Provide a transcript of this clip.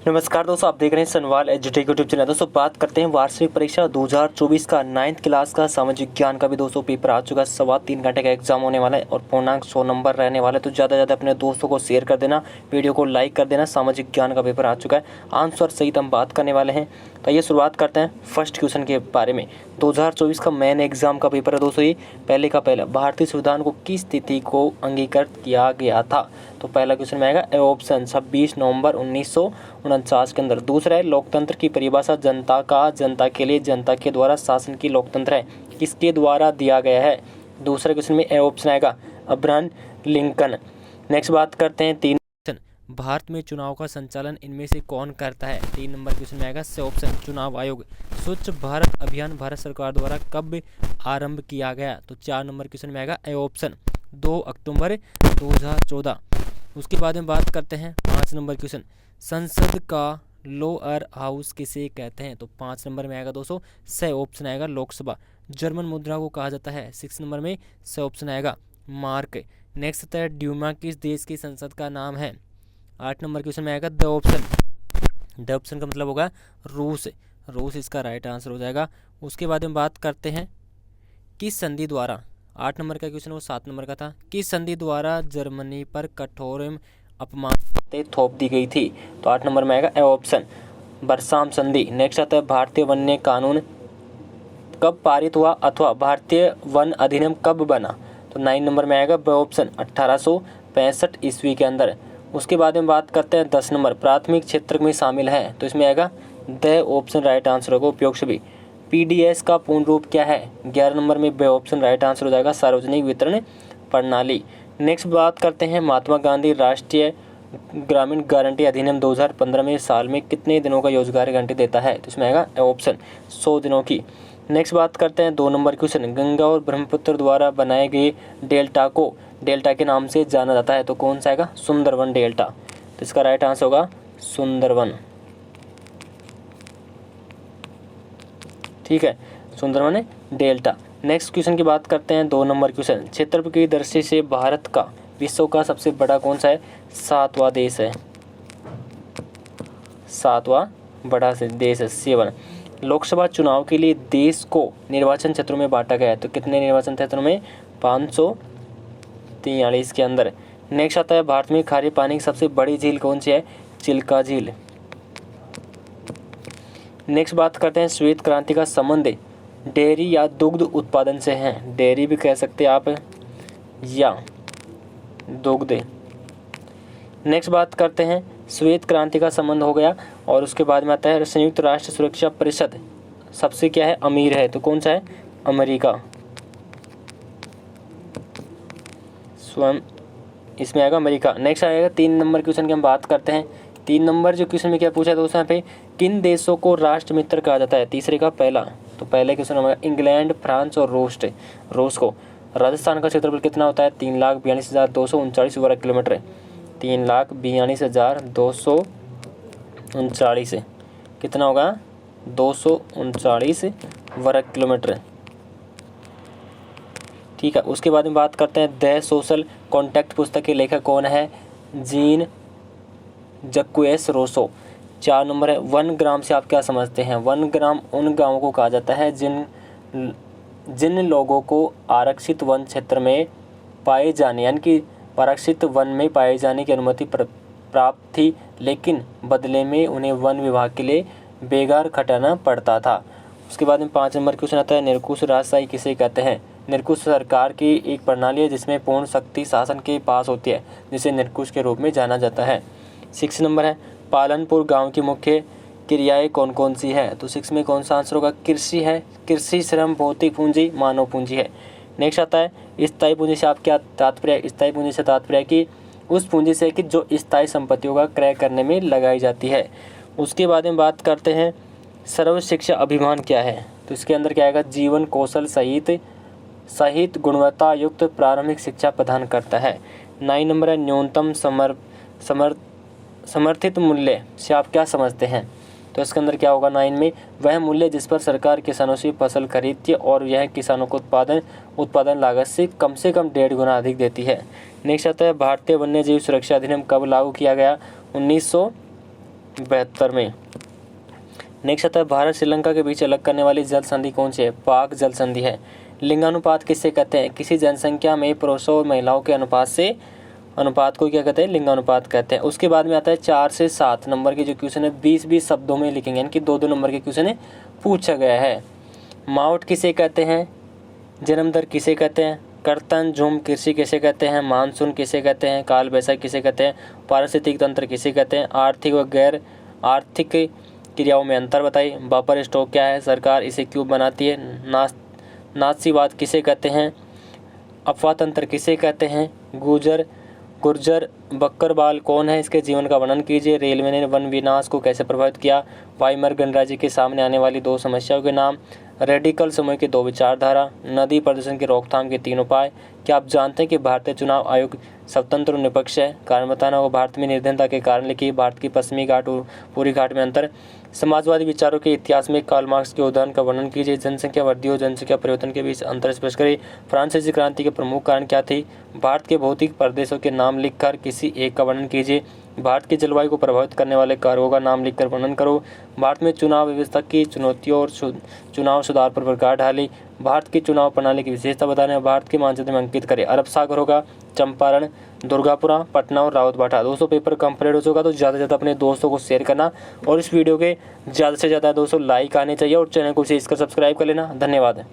नमस्कार दोस्तों, आप देख रहे हैं सनवाल एजुटेक यूट्यूब चैनल। दोस्तों बात करते हैं वार्षिक परीक्षा 2024 का 9th क्लास का सामाजिक ज्ञान का भी दोस्तों पेपर आ चुका है। 3.25 घंटे का एग्जाम होने वाला है और पूर्णांक 100 नंबर रहने वाला है। तो ज़्यादा से ज़्यादा अपने दोस्तों को शेयर कर देना, वीडियो को लाइक कर देना। सामाजिक ज्ञान का पेपर आ चुका है, आंसर सहित हम बात करने वाले हैं। तो ये शुरुआत करते हैं फर्स्ट क्वेश्चन के बारे में। 2024 का मेन एग्जाम का पेपर है दोस्तों। ये पहले का पहला, भारतीय संविधान को किस तिथि को अंगीकृत किया गया था? तो पहला क्वेश्चन में आएगा ए ऑप्शन 26 नवंबर 1949 के अंदर। दूसरा है लोकतंत्र की परिभाषा जनता का, जनता के लिए, जनता के द्वारा शासन की लोकतंत्र है, किसके द्वारा दिया गया है? दूसरे क्वेश्चन में ए ऑप्शन आएगा अब्राहम लिंकन। नेक्स्ट बात करते हैं 3 भारत में चुनाव का संचालन इनमें से कौन करता है? 3 नंबर क्वेश्चन में आएगा सी ऑप्शन चुनाव आयोग। स्वच्छ भारत अभियान भारत सरकार द्वारा कब आरंभ किया गया? तो 4 नंबर क्वेश्चन में आएगा ए ऑप्शन 2 अक्टूबर 2014। उसके बाद में बात करते हैं 5 नंबर क्वेश्चन, संसद का लोअर हाउस किसे कहते हैं? तो 5 नंबर में आएगा दोस्तों सी ऑप्शन आएगा लोकसभा। जर्मन मुद्रा को कहा जाता है? 6 नंबर में सी ऑप्शन आएगा मार्क। नेक्स्ट आता है ड्यूमा किस देश की संसद का नाम है? 8 नंबर क्वेश्चन में आएगा द ऑप्शन। द ऑप्शन का मतलब होगा रूस। रूस इसका राइट आंसर हो जाएगा। उसके बाद में बात करते हैं किस संधि द्वारा, 8 नंबर का क्वेश्चन वो 7 नंबर का था, किस संधि द्वारा जर्मनी पर कठोर अपमान थोप दी गई थी? तो 8 नंबर में आएगा ए ऑप्शन बरसाम संधि। नेक्स्ट आता है भारतीय वन्य कानून कब पारित हुआ अथवा भारतीय वन अधिनियम कब बना? तो 9 नंबर में आएगा बी ऑप्शन 1865 ईस्वी के अंदर। उसके बाद में बात करते हैं 10 नंबर, प्राथमिक क्षेत्र में शामिल है, तो इसमें आएगा द ऑप्शन राइट आंसर होगा उपयोग सभी। पीडीएस का पूर्ण रूप क्या है? 11 नंबर में बी ऑप्शन राइट आंसर हो जाएगा सार्वजनिक वितरण प्रणाली। नेक्स्ट बात करते हैं महात्मा गांधी राष्ट्रीय ग्रामीण गारंटी अधिनियम 2015 में साल में कितने दिनों का रोजगार गारंटी देता है? तो इसमें आएगा ऑप्शन 100 दिनों की। नेक्स्ट बात करते हैं 2 नंबर क्वेश्चन, गंगा और ब्रह्मपुत्र द्वारा बनाए गए डेल्टा को डेल्टा के नाम से जाना जाता है, तो कौन सा आएगा? सुंदरवन डेल्टा। तो इसका राइट आंसर होगा सुंदरवन। ठीक है, सुंदरवन डेल्टा। नेक्स्ट क्वेश्चन की बात करते हैं 2 नंबर क्वेश्चन, क्षेत्रफल की दृष्टि से भारत का विश्व का सबसे बड़ा कौन सा है? 7वां देश है, 7वां बड़ा देश है 7। लोकसभा चुनाव के लिए देश को निर्वाचन क्षेत्रों में बांटा गया है, तो कितने निर्वाचन क्षेत्रों में? 543 के अंदर। नेक्स्ट आता है भारत में खारे पानी की सबसे बड़ी झील कौन सी है? चिल्का झील। नेक्स्ट बात करते हैं श्वेत क्रांति का संबंध डेयरी या दुग्ध उत्पादन से है। डेयरी भी कह सकते हैं आप या दुग्ध। नेक्स्ट बात करते हैं श्वेत क्रांति का संबंध हो गया। और उसके बाद में आता है संयुक्त राष्ट्र सुरक्षा परिषद सबसे क्या है? अमीर है, तो कौन सा है? अमेरिका। स्वयं इसमें आएगा अमेरिका। नेक्स्ट आएगा 3 नंबर क्वेश्चन की हम बात करते हैं। 3 नंबर जो क्वेश्चन में क्या पूछा दोस्तों यहाँ पे, किन देशों को राष्ट्र मित्र कहा जाता है? तीसरे का पहला, तो पहले क्वेश्चन हमारा इंग्लैंड, फ्रांस और रूस को। राजस्थान का क्षेत्रफल कितना होता है? 3,42,239 वर्ग किलोमीटर। 3,42,239 कितना होगा? 239 वर्ग किलोमीटर। ठीक है, उसके बाद में बात करते हैं द सोशल कॉन्टैक्ट पुस्तक के लेखक कौन है? Jean Jacques Rousseau. 4 नंबर है वन ग्राम से आप क्या समझते हैं? वन ग्राम उन गांवों को कहा जाता है जिन लोगों को आरक्षित वन क्षेत्र में पाए जाने यानी कि आरक्षित वन में पाए जाने की अनुमति प्राप्त थी, लेकिन बदले में उन्हें वन विभाग के लिए बेगार खटाना पड़ता था। उसके बाद में 5 नंबर क्वेश्चन आता है निरंकुश राजशाही किसे कहते हैं? निरंकुश सरकार की एक प्रणाली है जिसमें पूर्ण शक्ति शासन के पास होती है, जिसे निरंकुश के रूप में जाना जाता है। 6 नंबर है पालनपुर गांव की मुख्य क्रियाएं कौन कौन सी है? तो 6 में कौन सा आंसर होगा? कृषि है, कृषि, श्रम, भौतिक पूंजी, मानव पूंजी है। नेक्स्ट आता है स्थायी पूंजी से आप क्या तात्पर्य है? स्थायी पूंजी से तात्पर्य है कि उस पूंजी से कि जो स्थायी संपत्तियों का क्रय करने में लगाई जाती है। उसके बाद में बात करते हैं सर्व शिक्षा अभियान क्या है? तो इसके अंदर क्या आएगा? जीवन कौशल सहित गुणवत्ता युक्त प्रारंभिक शिक्षा प्रदान करता है। 9 नंबर है न्यूनतम समर्थित मूल्य से आप क्या समझते हैं? तो इसके अंदर क्या होगा 9 में? वह मूल्य जिस पर सरकार किसानों से फसल खरीदती है और यह किसानों को उत्पादन लागत से कम 1.5 गुना अधिक देती है। नेक्स्ट आता है भारतीय वन्य जीव सुरक्षा अधिनियम कब लागू किया गया? 1972 में। नेक्स्ट आता है भारत श्रीलंका के बीच अलग करने वाली जल संधि कौन सी है? पाक जल संधि है। लिंगानुपात किससे कहते हैं? किसी जनसंख्या में पुरुषों और महिलाओं के अनुपात को क्या कहते हैं? लिंगानुपात कहते हैं। उसके बाद में आता है 4 से 7 नंबर के जो क्वेश्चन है 20-20 शब्दों में लिखेंगे, यानी कि 2-2 नंबर के क्वेश्चन है पूछा गया है। माउट किसे कहते हैं? जन्म दर किसे कहते हैं? कर्तन झुम कृषि किसे कहते हैं? मानसून किसे कहते हैं? काल वैसाखी किसे कहते हैं? पारिस्थितिक तंत्र किसे कहते हैं? आर्थिक व गैर आर्थिक क्रियाओं में अंतर बताइए। बफर स्टॉक क्या है? सरकार इसे क्यों बनाती है? नाथसीवाद किसे कहते हैं? अफवाह तंत्र किसे कहते हैं? गुर्जर बकरवाल कौन है? इसके जीवन का वर्णन कीजिए। रेलवे ने वन विनाश को कैसे प्रभावित किया? वाइमर गणराज्य के सामने आने वाली 2 समस्याओं के नाम। रेडिकल समूह की 2 विचारधारा। नदी प्रदूषण की रोकथाम के 3 उपाय। क्या आप जानते हैं कि भारतीय चुनाव आयोग स्वतंत्र और निष्पक्ष है? कारण बताना होगा। भारत में निर्धनता के कारण लिखिए। भारत की पश्चिमी घाट और पूर्वी घाट में अंतर। समाजवादी विचारों के इतिहास में कार्ल मार्क्स के उदाहरण का वर्णन कीजिए। जनसंख्या वृद्धि और जनसंख्या परिवर्तन के बीच अंतर स्पष्ट करिए। फ्रांसीसी क्रांति के प्रमुख कारण क्या थी? भारत के भौतिक प्रदेशों के नाम लिखकर किसी एक का वर्णन कीजिए। भारत की जलवायु को प्रभावित करने वाले कारकों का नाम लिखकर वर्णन करो। भारत में चुनाव व्यवस्था की चुनौतियों और चुनाव सुधार पर प्रकाश डाली। भारत की चुनाव प्रणाली की विशेषता बताने। भारत के मानचित्र में अंकित करें। अरब सागर होगा, चंपारण, दुर्गापुरा, पटना और रावतबाटा। दोस्तों पेपर कंप्लीट हो चुका, तो ज़्यादा से ज़्यादा अपने दोस्तों को शेयर करना और इस वीडियो के ज़्यादा से ज़्यादा दोस्तों लाइक आने चाहिए और चैनल को सब्सक्राइब कर लेना। धन्यवाद।